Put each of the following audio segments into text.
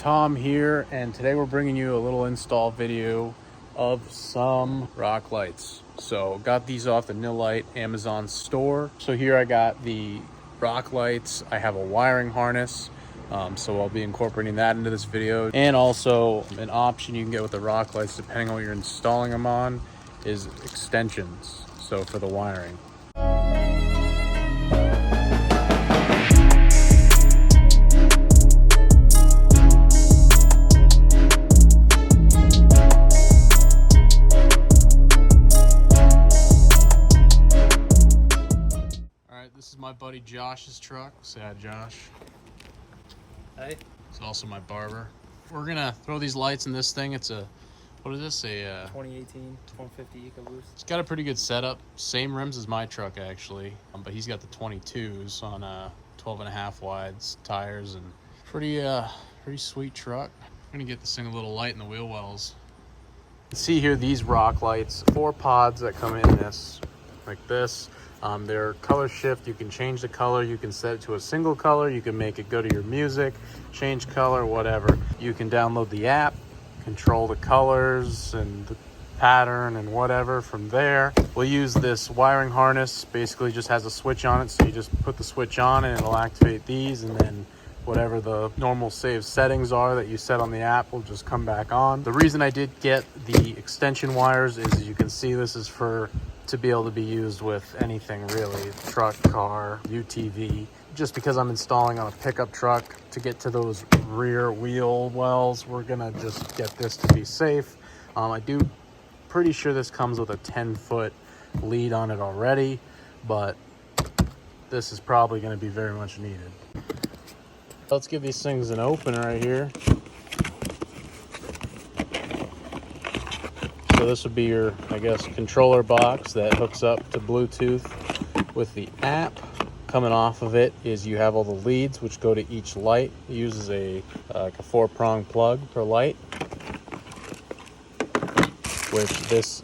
Tom here, and today we're bringing you a little install video of some rock lights. So got these off the Nilight Amazon store. So here I got the rock lights. I have a wiring harness, so I'll be incorporating that into this video. And also an option you can get with the rock lights, depending on what you're installing them on, is extensions. So for the wiring. This is my buddy Josh's truck. Say hi, Josh. Hey. It's also my barber. We're gonna throw these lights in this thing. It's a, what is this? A 2018 150 EcoBoost. It's got a pretty good setup. Same rims as my truck actually, but he's got the 22s on 12.5 wides tires, and pretty sweet truck. I'm gonna get this thing a little light in the wheel wells. You can see here these rock lights, 4 pods that come in this, like this. They're color shift. You can change the color. You can set it to a single color. You can make it go to your music, change color, whatever. You can download the app, control the colors and the pattern and whatever from there. We'll use this wiring harness. Basically just has a switch on it. So you just put the switch on and it'll activate these, and then whatever the normal save settings are that you set on the app will just come back on. The reason I did get the extension wires is, as you can see, this is to be able to be used with anything really, truck, car, UTV. Just because I'm installing on a pickup truck, to get to those rear wheel wells, we're gonna just get this to be safe. Pretty sure this comes with a 10-foot lead on it already, but this is probably gonna be very much needed. Let's give these things an open right here. So this would be your, I guess, controller box that hooks up to Bluetooth with the app. Coming off of it is you have all the leads which go to each light. It uses like a 4-prong plug per light, which this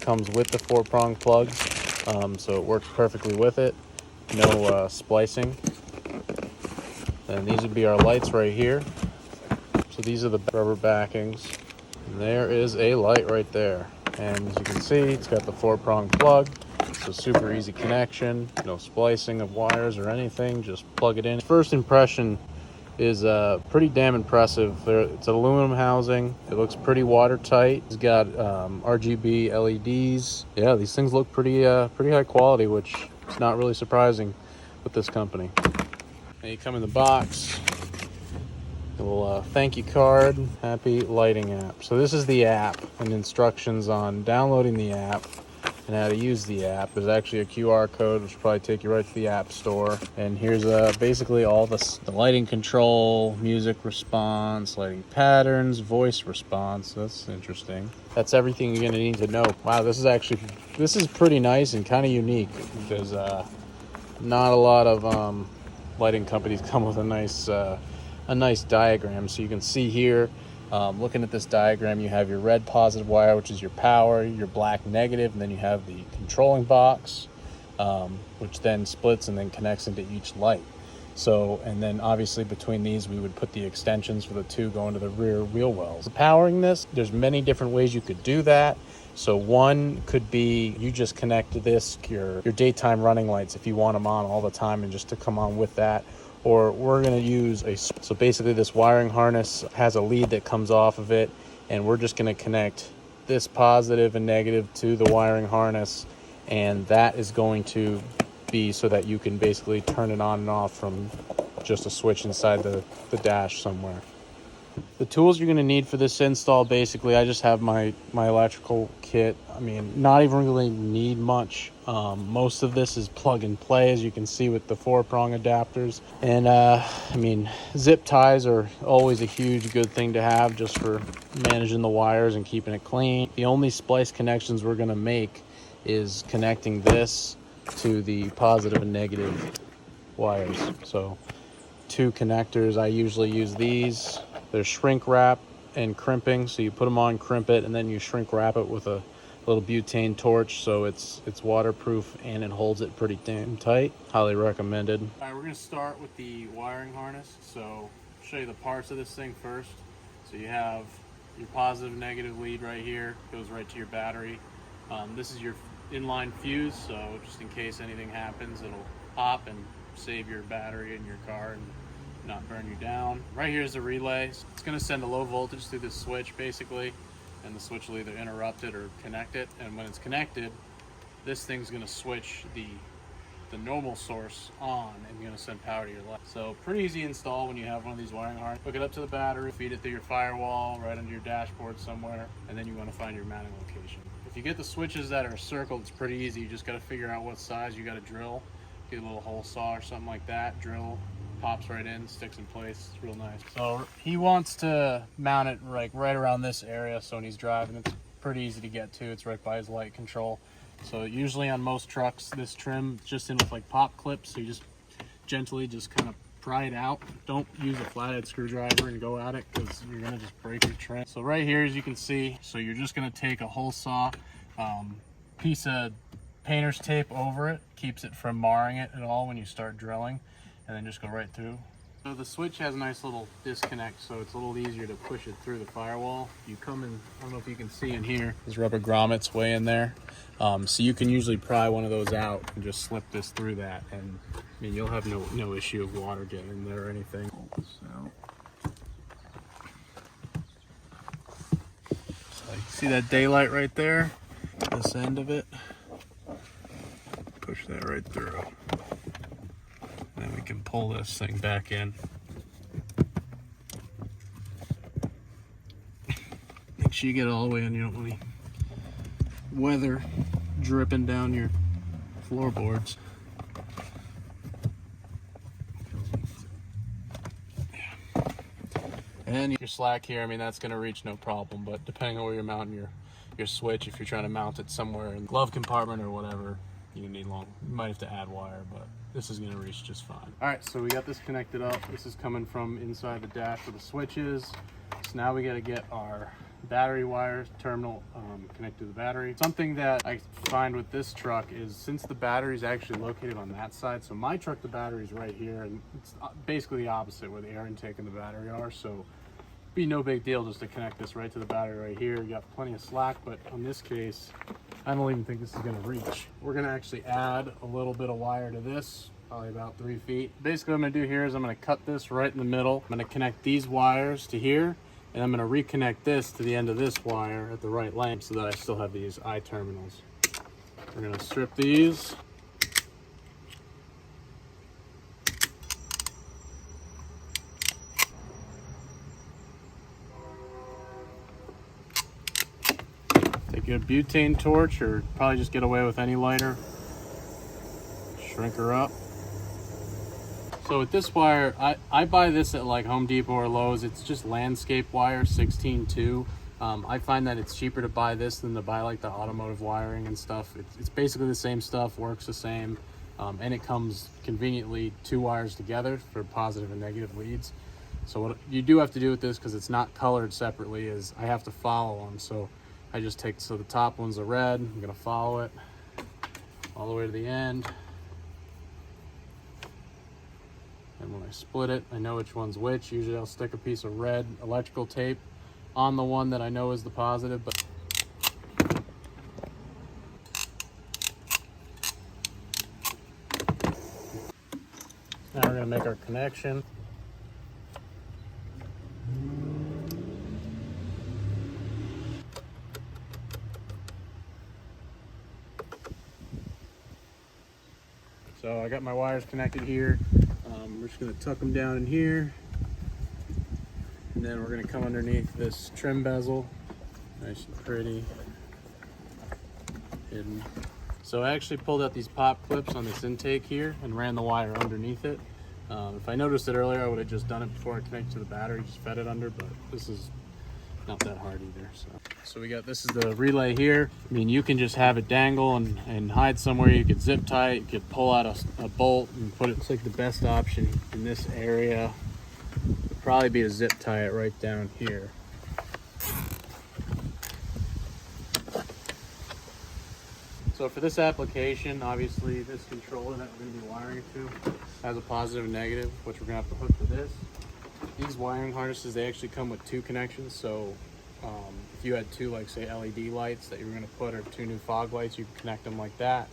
comes with the 4-prong plug, so it works perfectly with it. No splicing. And these would be our lights right here. So these are the rubber backings. And there is a light right there. And as you can see, it's got the 4-prong plug. So super easy connection, no splicing of wires or anything, just plug it in. First impression is pretty damn impressive. It's an aluminum housing. It looks pretty watertight. It's got RGB LEDs. Yeah, these things look pretty high quality, which is not really surprising with this company. And you come in the box. A little thank you card, happy lighting app. So this is the app and instructions on downloading the app and how to use the app. There's actually a QR code which will probably take you right to the app store. And here's basically all the lighting control, music response, lighting patterns, voice response. That's interesting. That's everything you're gonna need to know. Wow, this is pretty nice and kind of unique, because not a lot of lighting companies come with a nice diagram. So you can see here, looking at this diagram, you have your red positive wire, which is your power, your black negative, and then you have the controlling box, which then splits and then connects into each light. So, and then obviously between these we would put the extensions for the 2 going to the rear wheel wells. Powering this, there's many different ways you could do that. So one could be you just connect to this, your daytime running lights, if you want them on all the time and just to come on with that. Or we're going to use so basically this wiring harness has a lead that comes off of it, and we're just going to connect this positive and negative to the wiring harness, and that is going to be so that you can basically turn it on and off from just a switch inside the dash somewhere. The tools you're going to need for this install, basically, I just have my electrical kit. I mean, not even really need much. Most of this is plug and play, as you can see with the 4-prong adapters. And I mean, zip ties are always a huge good thing to have, just for managing the wires and keeping it clean. The only splice connections we're going to make is connecting this to the positive and negative wires. So 2 connectors. I usually use these. They're shrink wrap and crimping, so you put them on, crimp it, and then you shrink wrap it with a little butane torch, so it's waterproof and it holds it pretty damn tight. Highly recommended. All right, we're gonna start with the wiring harness. So show you the parts of this thing first. So you have your positive and negative lead right here, goes right to your battery. This is your inline fuse, so just in case anything happens, it'll pop and save your battery in your car and not burn you down. Right here is the relay. It's going to send a low voltage through this switch basically, and the switch will either interrupt it or connect it. And when it's connected, this thing's going to switch the normal source on and going to send power to your light. So pretty easy install when you have one of these wiring harnesses. Hook it up to the battery, feed it through your firewall right under your dashboard somewhere, and then you want to find your mounting location. If you get the switches that are circled, it's pretty easy. You just got to figure out what size you got to drill. Get a little hole saw or something like that, drill, pops right in, sticks in place. It's real nice. So he wants to mount it like right around this area, so when he's driving, it's pretty easy to get to. It's right by his light control. So usually on most trucks, this trim just in with like pop clips, so you just gently just kind of pry it out. Don't use a flathead screwdriver and go at it, because you're gonna just break your trim. So right here, as you can see, so you're just gonna take a hole saw, piece of painter's tape over it, keeps it from marring it at all when you start drilling, and then just go right through. So the switch has a nice little disconnect, so it's a little easier to push it through the firewall. You come in, I don't know if you can see in here, there's rubber grommets way in there. So you can usually pry one of those out and just slip this through that, and I mean, you'll have no issue of water getting in there or anything. So you see that daylight right there? This end of it. Push that right through. And then we can pull this thing back in. Make sure you get it all the way in. You don't want any weather dripping down your floorboards. And your slack here, I mean, that's going to reach no problem, but depending on where you're mounting your switch, if you're trying to mount it somewhere in the glove compartment or whatever, you might have to add wire, but this is going to reach just fine. All right, so we got this connected up. This is coming from inside the dash where the switch is. So now we got to get our battery wire terminal connected to the battery. Something that I find with this truck is, since the battery is actually located on that side, so my truck, the battery is right here, and it's basically the opposite where the air intake and the battery are, so be no big deal just to connect this right to the battery right here. You got plenty of slack, but on this case, I don't even think this is going to reach. We're going to actually add a little bit of wire to this, probably about 3 feet. Basically what I'm going to do here is I'm going to cut this right in the middle. I'm going to connect these wires to here, and I'm going to reconnect this to the end of this wire at the right length so that I still have these eye terminals. We're going to strip these. Take a butane torch, or probably just get away with any lighter. Shrink her up. So with this wire, I buy this at like Home Depot or Lowe's. It's just landscape wire, 16.2. I find that it's cheaper to buy this than to buy like the automotive wiring and stuff. It's basically the same stuff, works the same, and it comes conveniently 2 wires together for positive and negative leads. So what you do have to do with this, because it's not colored separately, is I have to follow them. So I just take, so the top one's a red, I'm gonna follow it all the way to the end. And when I split it, I know which one's which. Usually I'll stick a piece of red electrical tape on the one that I know is the positive, but now we're gonna make our connection. So I got my wires connected here. We're just gonna tuck them down in here. And then we're gonna come underneath this trim bezel. Nice and pretty. Hidden. So I actually pulled out these pop clips on this intake here and ran the wire underneath it. If I noticed it earlier, I would have just done it before I connected to the battery, just fed it under, but this is not that hard either. So we got, this is the relay here. I mean, you can just have it dangle and hide somewhere. You could zip tie it, you could pull out a bolt and put it. It's like the best option in this area would probably be to zip tie it right down here. So for this application, obviously this controller that we're going to be wiring to has a positive and negative, which we're going to have to hook to this. These wiring harnesses, they actually come with 2 connections. So if you had 2, like say LED lights that you were gonna put, or 2 new fog lights, you can connect them like that.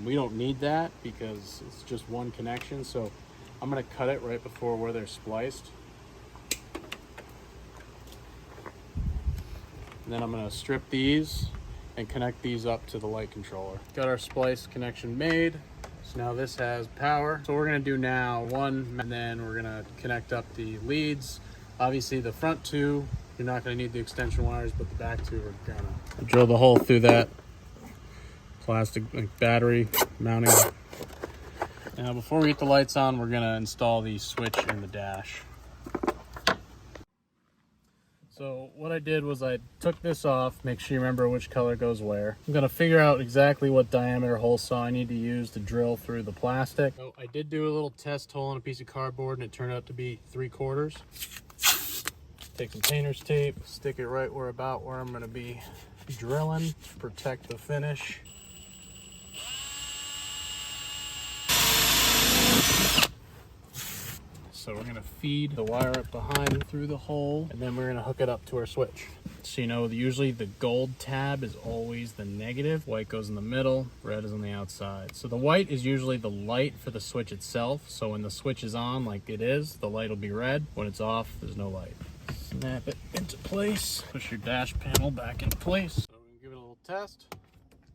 We don't need that because it's just 1 connection. So I'm gonna cut it right before where they're spliced. And then I'm gonna strip these and connect these up to the light controller. Got our splice connection made. So now this has power. So we're gonna do now 1, and then we're gonna connect up the leads. Obviously the front 2, you're not gonna need the extension wires, but the back 2 are gonna. Drill the hole through that plastic battery mounting. Now before we get the lights on, we're gonna install the switch in the dash. So what I did was I took this off, make sure you remember which color goes where. I'm gonna figure out exactly what diameter hole saw I need to use to drill through the plastic. So I did do a little test hole on a piece of cardboard and it turned out to be 3/4. Take some painter's tape, stick it right where I'm gonna be drilling to protect the finish. So we're gonna feed the wire up behind through the hole, and then we're gonna hook it up to our switch. So you know, usually the gold tab is always the negative, white goes in the middle, red is on the outside. So the white is usually the light for the switch itself. So when the switch is on like it is, the light will be red. When it's off, there's no light. Snap it into place, push your dash panel back into place. So we're gonna give it a little test.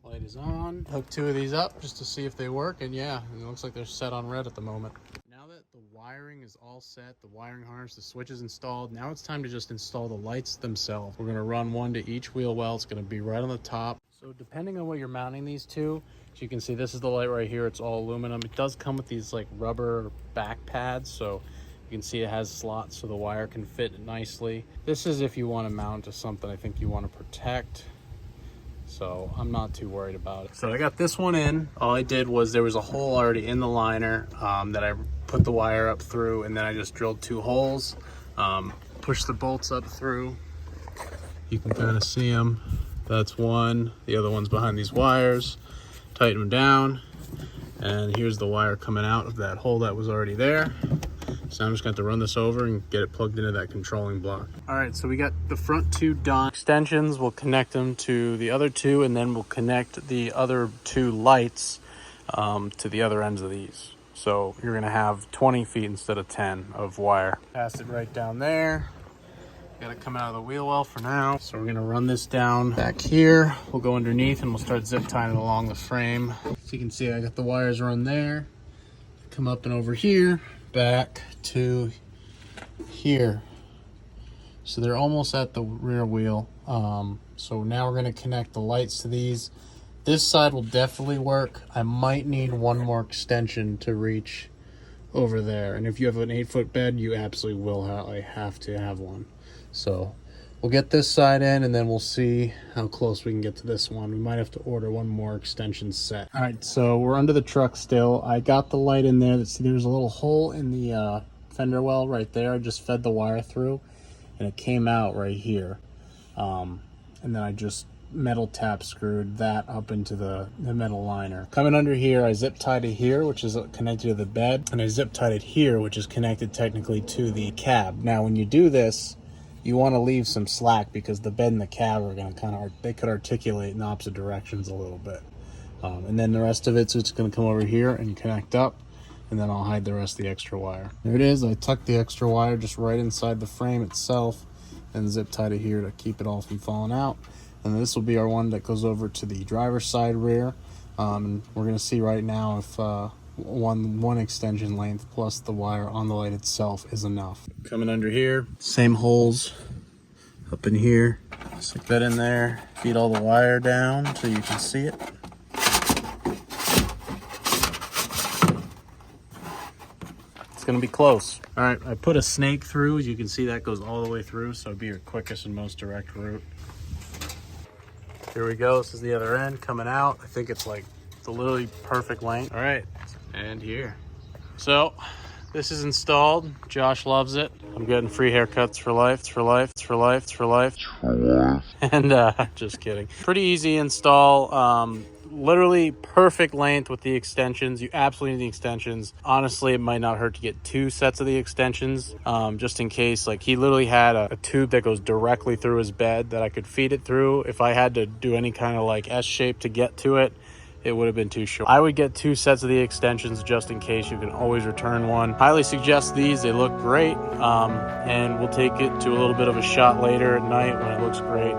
Light is on. Hook 2 of these up just to see if they work, and yeah, it looks like they're set on red at the moment. Now that the wiring is all set, the wiring harness, the switch is installed, now it's time to just install the lights themselves. We're gonna run 1 to each wheel well. It's gonna be right on the top. So depending on what you're mounting these to, as you can see, this is the light right here. It's all aluminum. It does come with these like rubber back pads, so you can see it has slots so the wire can fit nicely. This is if you want to mount to something I think you want to protect. So I'm not too worried about it. So I got this one in. All I did was there was a hole already in the liner that I put the wire up through, and then I just drilled 2 holes, pushed the bolts up through. You can kind of see them. That's one. The other one's behind these wires. Tighten them down. And here's the wire coming out of that hole that was already there. So I'm just going to have to run this over and get it plugged into that controlling block. All right, so we got the front 2 done. Extensions, we'll connect them to the other 2, and then we'll connect the other 2 lights to the other ends of these. So you're going to have 20 feet instead of 10 of wire. Pass it right down there. Got it coming out of the wheel well for now. So we're going to run this down back here. We'll go underneath and we'll start zip tying it along the frame. So you can see I got the wires run there. Come up and over here. Back to here, so they're almost at the rear wheel. So now we're going to connect the lights to these. This side will definitely work. I might need 1 more extension to reach over there, and if you have an 8-foot bed, you absolutely will have to have one. So we'll get this side in, and then we'll see how close we can get to this one. We might have to order 1 more extension set. All right, so we're under the truck still. I got the light in there. There's a little hole in the fender well right there. I just fed the wire through, and it came out right here. And then I just metal tap screwed that up into the metal liner. Coming under here, I zip tied it here, which is connected to the bed, and I zip tied it here, which is connected technically to the cab. Now, when you do this, you want to leave some slack because the bed and the cab are going to they could articulate in opposite directions a little bit. And then the rest of it's going to come over here and connect up, and then I'll hide the rest of the extra wire. There it is. I tucked the extra wire just right inside the frame itself and zip tied it here to keep it all from falling out. And this will be our one that goes over to the driver's side rear. And we're going to see right now if one extension length plus the wire on the light itself is enough. Coming under here, same holes up in here. Stick that in there, feed all the wire down so you can see it. It's gonna be close. All right, I put a snake through. As you can see, that goes all the way through, so it'll be your quickest and most direct route. Here we go. This is the other end coming out. I think it's like the literally perfect length. All right, and here. So this is installed. Josh loves it. I'm getting free haircuts for life. It's for life. It's for life. It's for life. And just kidding. Pretty easy install. literally perfect length with the extensions. You absolutely need the extensions. Honestly, it might not hurt to get 2 sets of the extensions, just in case. Like, he literally had a tube that goes directly through his bed that I could feed it through. If I had to do any kind of like S shape to get to it, it would have been too short. I would get 2 sets of the extensions just in case. You can always return one. Highly suggest these. They look great. And we'll take it to a little bit of a shot later at night when it looks great.